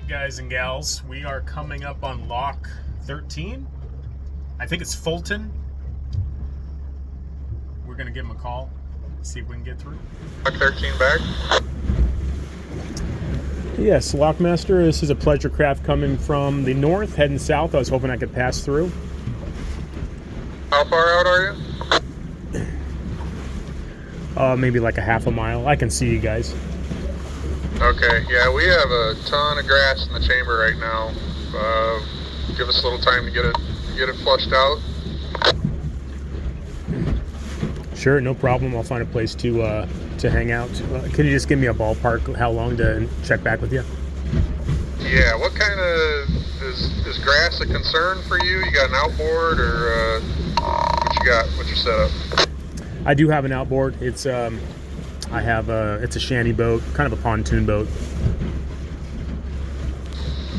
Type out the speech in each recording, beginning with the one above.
Guys and gals, we are coming up on lock 13. I think it's Fulton. We're gonna give him a call, see if we can get through. Lock 13 back. Yes, Lockmaster, this is a pleasure craft coming from the north, heading south. I was hoping I could pass through. How far out are you? Maybe like a half a mile. I can see you guys. Okay, yeah, we have a ton of grass in the chamber right now. Give us a little time to get it flushed out. Sure, no problem. I'll find a place to hang out. Can you just give me a ballpark how long to check back with you? Yeah, what kind of is grass a concern for you? You got an outboard or what you got? What's your setup? I do have an outboard. It's it's a shanty boat, kind of a pontoon boat.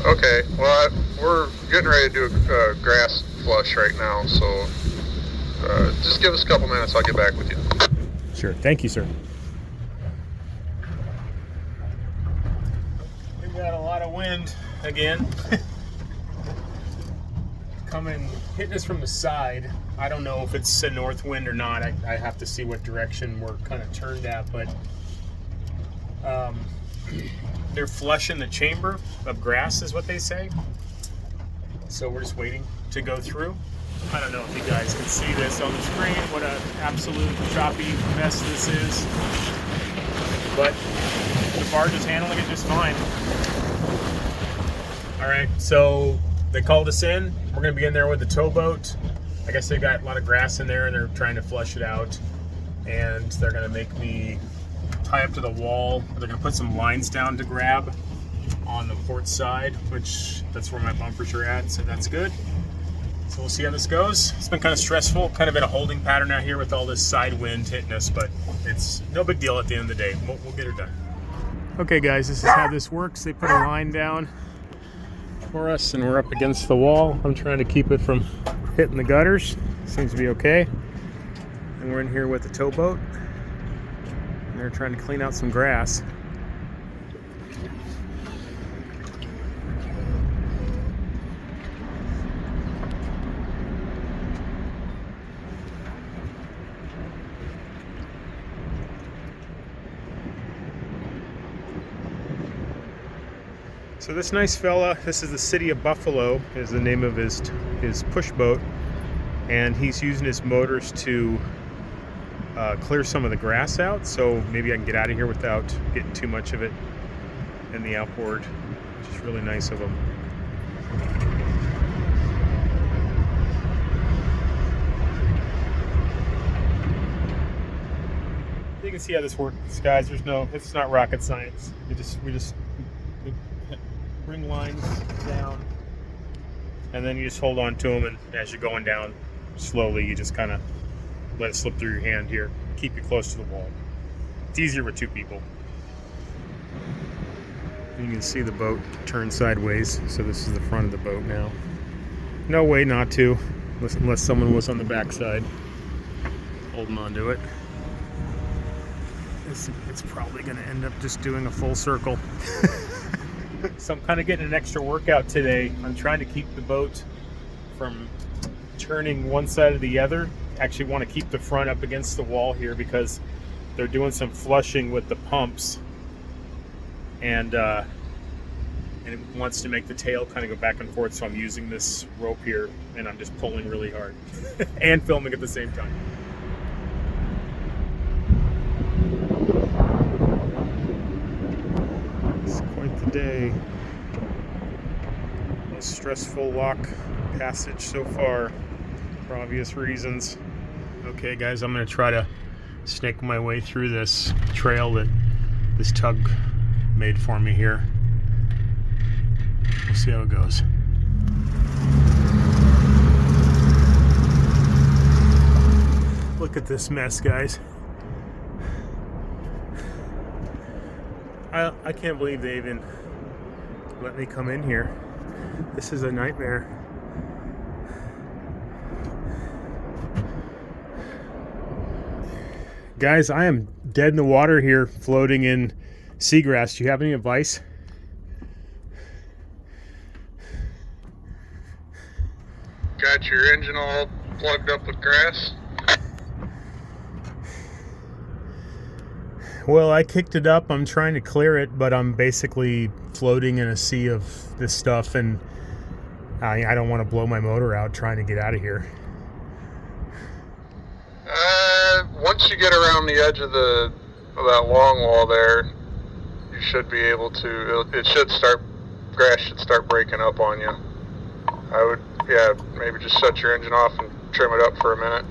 Okay, well, we're getting ready to do a grass flush right now, so just give us a couple minutes, I'll get back with you. Sure, thank you, sir. We got a lot of wind again. Hitting us from the side. I don't know if it's a north wind or not. I have to see what direction we're kind of turned at, but they're flushing the chamber of grass is what they say. So we're just waiting to go through. I don't know if you guys can see this on the screen, what an absolute choppy mess this is. But the barge is handling it just fine. All right, so they called us in. We're gonna be in there with the towboat. I guess they got a lot of grass in there and they're trying to flush it out. And they're gonna make me tie up to the wall. They're gonna put some lines down to grab on the port side, which that's where my bumpers are at, so that's good. So we'll see how this goes. It's been kind of stressful, kind of in a holding pattern out here with all this side wind hitting us, but it's no big deal at the end of the day. We'll get her done. Okay guys, this is how this works. They put a line down for us and we're up against the wall. I'm trying to keep it from hitting the gutters. Seems to be okay. And we're in here with the towboat. And they're trying to clean out some grass. So this nice fella, this is the City of Buffalo, is the name of his push boat, and he's using his motors to clear some of the grass out, so maybe I can get out of here without getting too much of it in the outboard, which is really nice of him. You can see how this works, guys. It's not rocket science. We just bring lines down, and then you just hold on to them, and as you're going down slowly, you just kind of let it slip through your hand here. Keep you close to the wall. It's easier with two people. You can see the boat turn sideways, so this is the front of the boat now. No way not to, unless someone was on the back side holding on to it. It's probably going to end up just doing a full circle. So I'm kind of getting an extra workout today. I'm trying to keep the boat from turning one side or the other. Actually want to keep the front up against the wall here because they're doing some flushing with the pumps, and it wants to make the tail kind of go back and forth, so I'm using this rope here and I'm just pulling really hard and filming at the same time. It's quite the day. Most stressful lock passage so far, for obvious reasons. Okay guys, I'm going to try to snake my way through this trail that this tug made for me here. We'll see how it goes. Look at this mess, guys. I can't believe they even let me come in here. This is a nightmare. Guys, I am dead in the water here, floating in seagrass. Do you have any advice? Got your engine all plugged up with grass? Well, I kicked it up. I'm trying to clear it, but I'm basically floating in a sea of this stuff, and I don't want to blow my motor out trying to get out of here. Once you get around the edge of that long wall there, you should be able to. Grass should start breaking up on you. I would, maybe just shut your engine off and trim it up for a minute.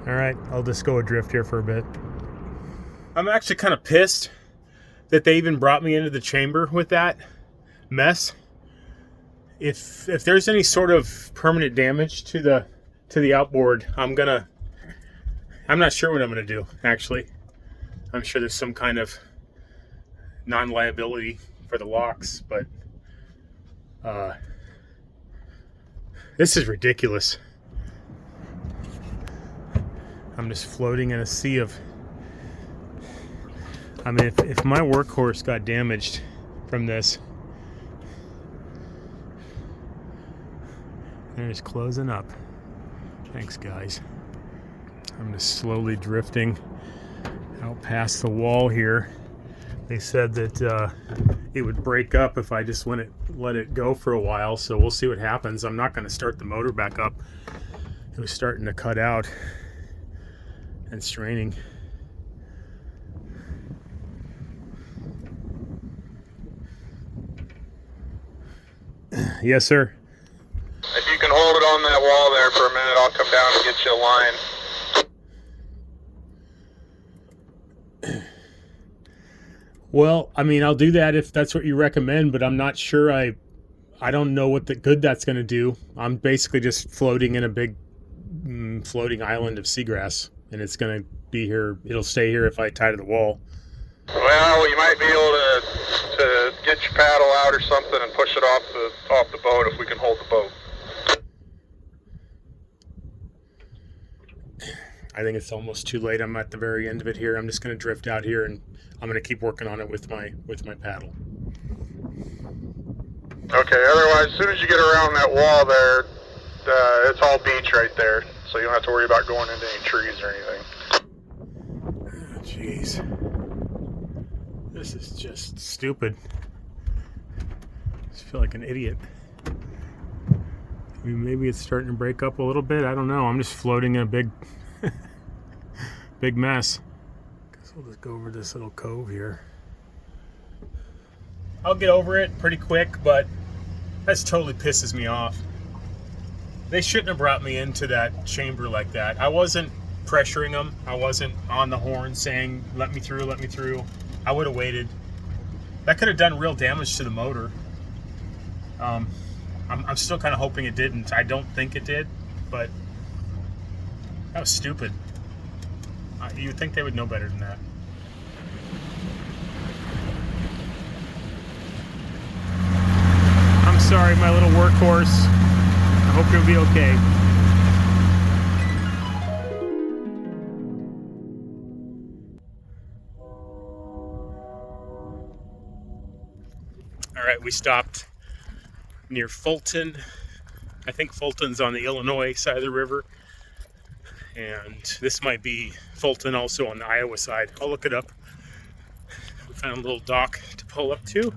All right, I'll just go adrift here for a bit. I'm actually kind of pissed that they even brought me into the chamber with that mess. If there's any sort of permanent damage to the outboard, I'm not sure what I'm gonna do, actually. I'm sure there's some kind of non-liability for the locks, but this is ridiculous. I'm just floating in a sea of... I mean, if my workhorse got damaged from this, they're just closing up. Thanks, guys. I'm just slowly drifting out past the wall here. They said that it would break up if I just let it go for a while, so we'll see what happens. I'm not going to start the motor back up. It was starting to cut out and straining. Yes, sir. If you can hold it on that wall there for a minute, I'll come down and get you a line. Well, I mean, I'll do that if that's what you recommend, but I'm not sure. I don't know what the good that's going to do. I'm basically just floating in a big floating island of seagrass, and it's going to be here. It'll stay here if I tie to the wall. Well, you might be able to get your paddle out or something and push it off the boat if we can hold the boat. I think it's almost too late. I'm at the very end of it here. I'm just going to drift out here, and I'm going to keep working on it with my paddle. Okay, otherwise, as soon as you get around that wall there, it's all beach right there, so you don't have to worry about going into any trees or anything. Jeez. This is just stupid. I just feel like an idiot. I mean, maybe it's starting to break up a little bit. I don't know. I'm just floating in a big big mess. Guess we'll just go over this little cove here. I'll get over it pretty quick, but that totally pisses me off. They shouldn't have brought me into that chamber like that. I wasn't pressuring them. I wasn't on the horn saying, let me through, let me through. I would have waited. That could have done real damage to the motor. I'm still kind of hoping it didn't. I don't think it did, but that was stupid. You would think they would know better than that. I'm sorry, my little workhorse. I hope you'll be okay. All right, we stopped near Fulton. I think Fulton's on the Illinois side of the river. And this might be Fulton also on the Iowa side. I'll look it up. We found a little dock to pull up to.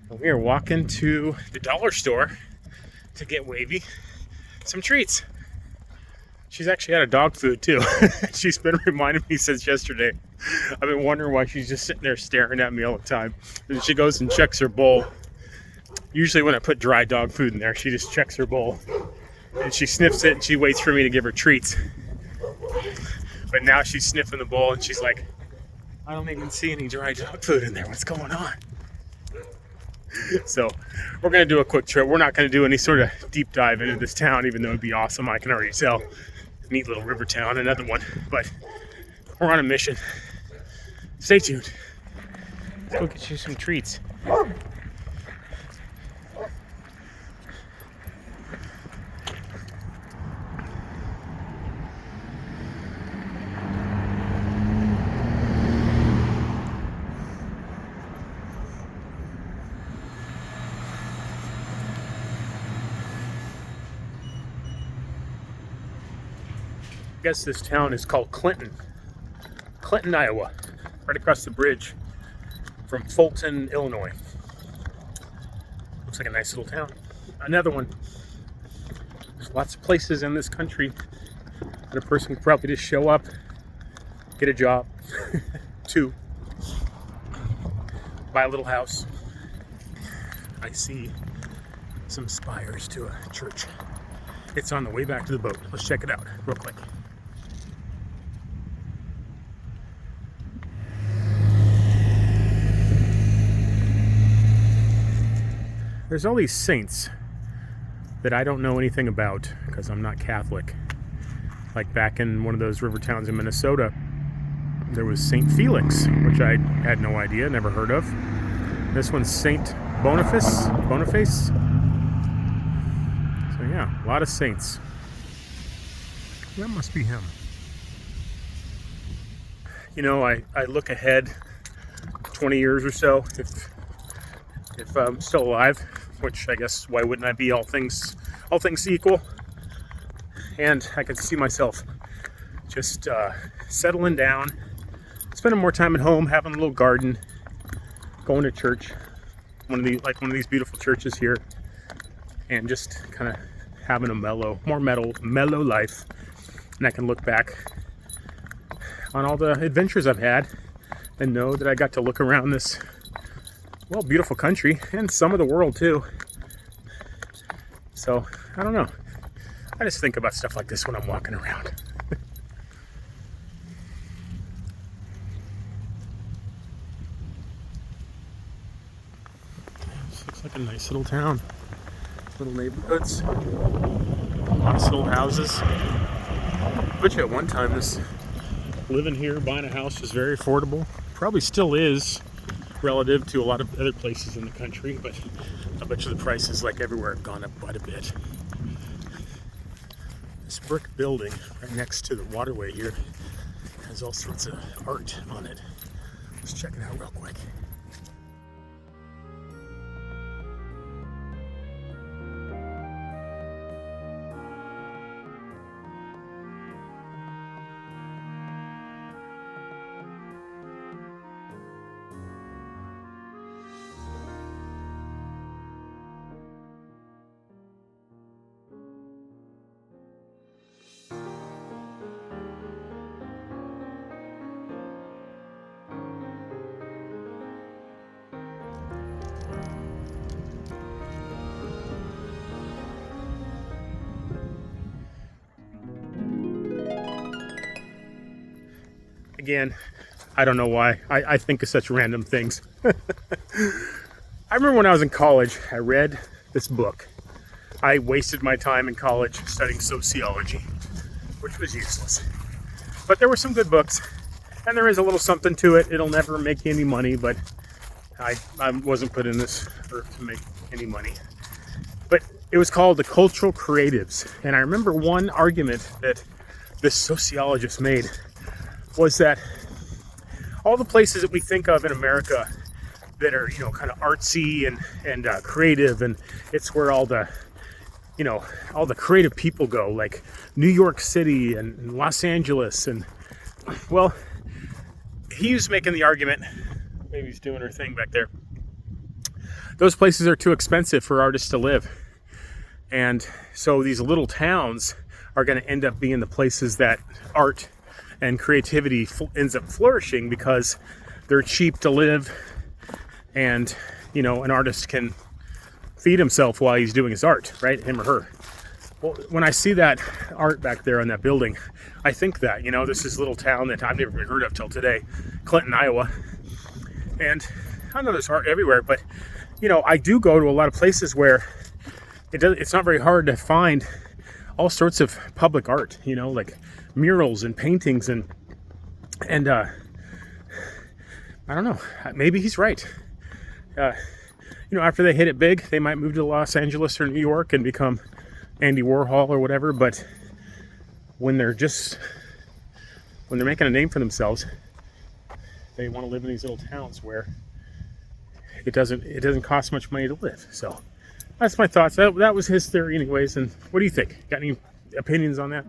And we are walking to the dollar store to get Wavey some treats. She's actually had a dog food too. She's been reminding me since yesterday. I've been wondering why she's just sitting there staring at me all the time. And she goes and checks her bowl. Usually when I put dry dog food in there, she just checks her bowl. And she sniffs it and she waits for me to give her treats. But now she's sniffing the bowl and she's like, I don't even see any dry dog food in there. What's going on? So we're going to do a quick trip. We're not going to do any sort of deep dive into this town, even though it'd be awesome. I can already tell. Neat little river town, another one. But we're on a mission. Stay tuned. Let's go get you some treats. I guess this town is called Clinton, Iowa, right across the bridge from Fulton, Illinois. Looks like a nice little town. Another one. There's lots of places in this country that a person could probably just show up, get a job, to buy a little house. I see some spires to a church. It's on the way back to the boat. Let's check it out real quick. There's all these saints that I don't know anything about because I'm not Catholic. Like back in one of those river towns in Minnesota, there was Saint Felix, which I had no idea, never heard of. This one's Saint Boniface. So yeah, a lot of saints. That must be him. You know, I look ahead 20 years or so, if I'm still alive, which I guess why wouldn't I be, all things equal, and I could see myself just settling down, spending more time at home, having a little garden, going to church, one of these beautiful churches here, and just kind of having a mellow life. And I can look back on all the adventures I've had and know that I got to look around this, well, beautiful country, and some of the world too. So, I don't know. I just think about stuff like this when I'm walking around. This looks like a nice little town. Little neighborhoods. Lots of little houses. Which at one time, living here, buying a house was very affordable. Probably still is, relative to a lot of other places in the country, but I bet you the prices, like everywhere, have gone up quite a bit. This brick building right next to the waterway here has all sorts of art on it. Let's check it out real quick. Again, I don't know why. I think of such random things. I remember when I was in college, I read this book. I wasted my time in college studying sociology, which was useless. But there were some good books, and there is a little something to it. It'll never make you any money, but I wasn't put in this earth to make any money. But it was called The Cultural Creatives. And I remember one argument that this sociologist made was that all the places that we think of in America that are, you know, kind of artsy and creative, and it's where all the creative people go, like New York City and Los Angeles, and well, he was making the argument, maybe he's doing her thing back there, those places are too expensive for artists to live, and so these little towns are going to end up being the places that art and creativity ends up flourishing because they're cheap to live, and, you know, an artist can feed himself while he's doing his art, right? Him or her. Well, when I see that art back there on that building, I think that, you know, this is a little town that I've never even heard of till today, Clinton, Iowa. And I know there's art everywhere, but, you know, I do go to a lot of places where it's not very hard to find all sorts of public art, you know, like murals and paintings and I don't know, maybe he's right. You know, after they hit it big, they might move to Los Angeles or New York and become Andy Warhol or whatever, but when they're making a name for themselves, they want to live in these little towns where it doesn't cost much money to live. So that's my thoughts. That was his theory anyways. And what do you think? Got any opinions on that?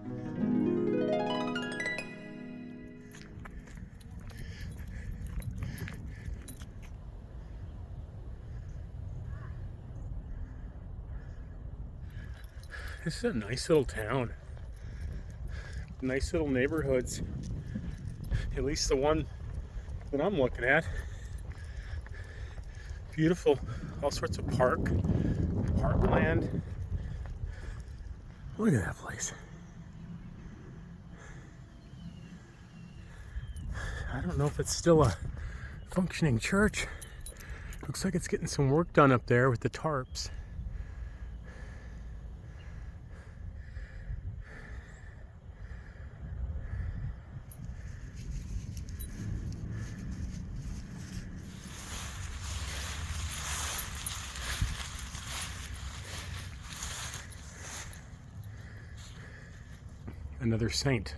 This is a nice little town. Nice little neighborhoods. At least the one that I'm looking at. Beautiful. All sorts of parkland. Look at that place. I don't know if it's still a functioning church. Looks like it's getting some work done up there with the tarps. Another saint.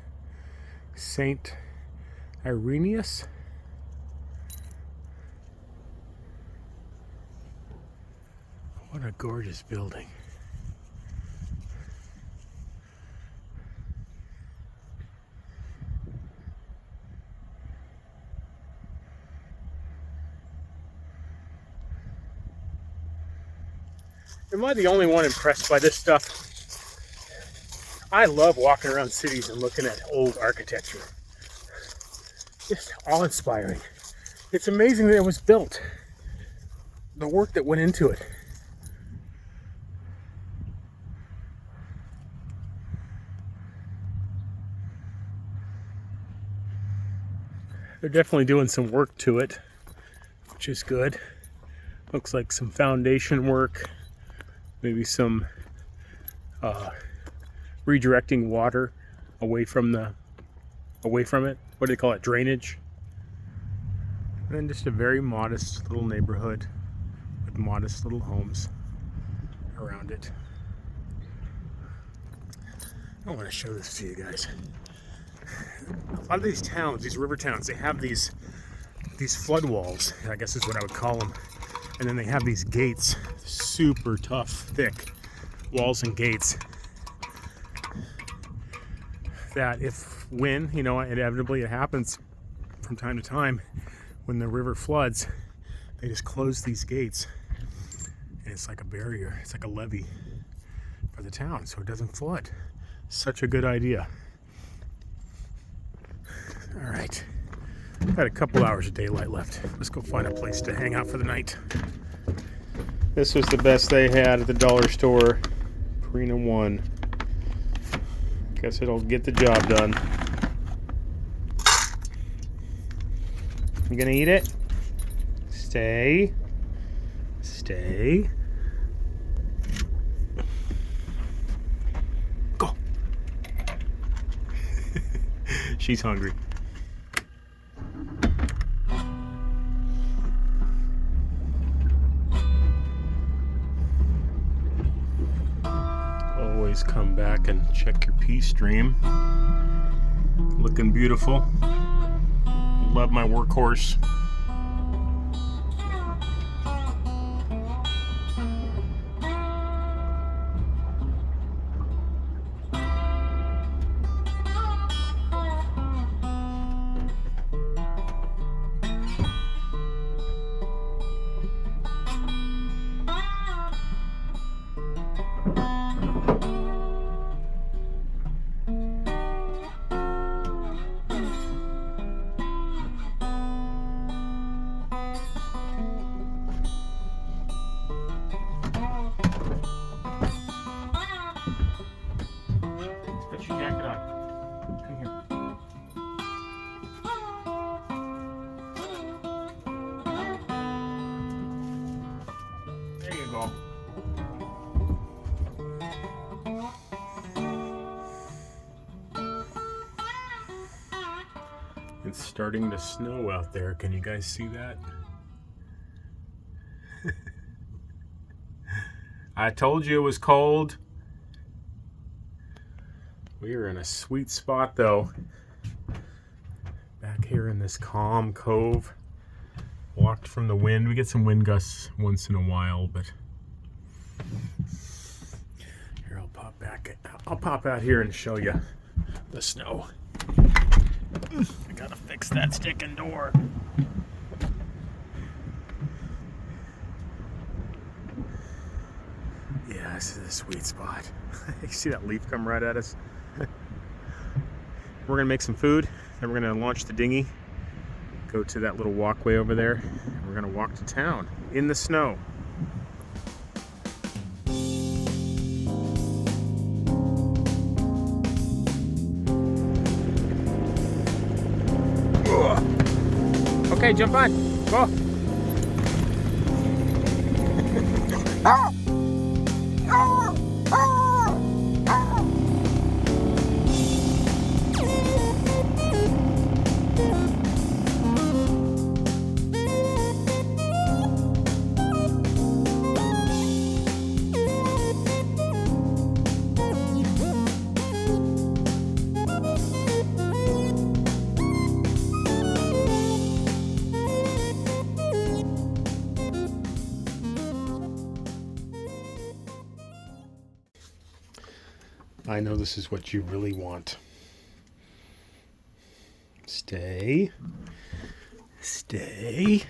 Saint Irenaeus. What a gorgeous building. Am I the only one impressed by this stuff? I love walking around cities and looking at old architecture. Just awe-inspiring. It's amazing that it was built. The work that went into it. They're definitely doing some work to it, which is good. Looks like some foundation work, maybe some redirecting water away from it. What do they call it? Drainage. And just a very modest little neighborhood with modest little homes around it. I want to show this to you guys. A lot of these towns, these river towns, they have these flood walls, I guess is what I would call them. And then they have these gates, super tough, thick walls and gates. That when, you know, inevitably it happens from time to time, when the river floods, they just close these gates. And it's like a barrier, it's like a levee for the town, so it doesn't flood. Such a good idea. All right, got a couple hours of daylight left. Let's go find a place to hang out for the night. This was the best they had at the dollar store. Purina 1. Guess it'll get the job done. You gonna eat it? Stay. Stay. Go. She's hungry. Always come back and check your pee stream. Looking beautiful. Love my workhorse. It's starting to snow out there. Can you guys see that? I told you it was cold. We are in a sweet spot though. Back here in this calm cove. Walked from the wind. We get some wind gusts once in a while, but here I'll pop out here and show you the snow. I gotta fix that sticking door. Yeah, this is a sweet spot. You see that leaf come right at us? We're gonna make some food, then we're gonna launch the dinghy, go to that little walkway over there, and we're gonna walk to town in the snow. Okay, jump on. Go. I know this is what you really want. Stay. Stay.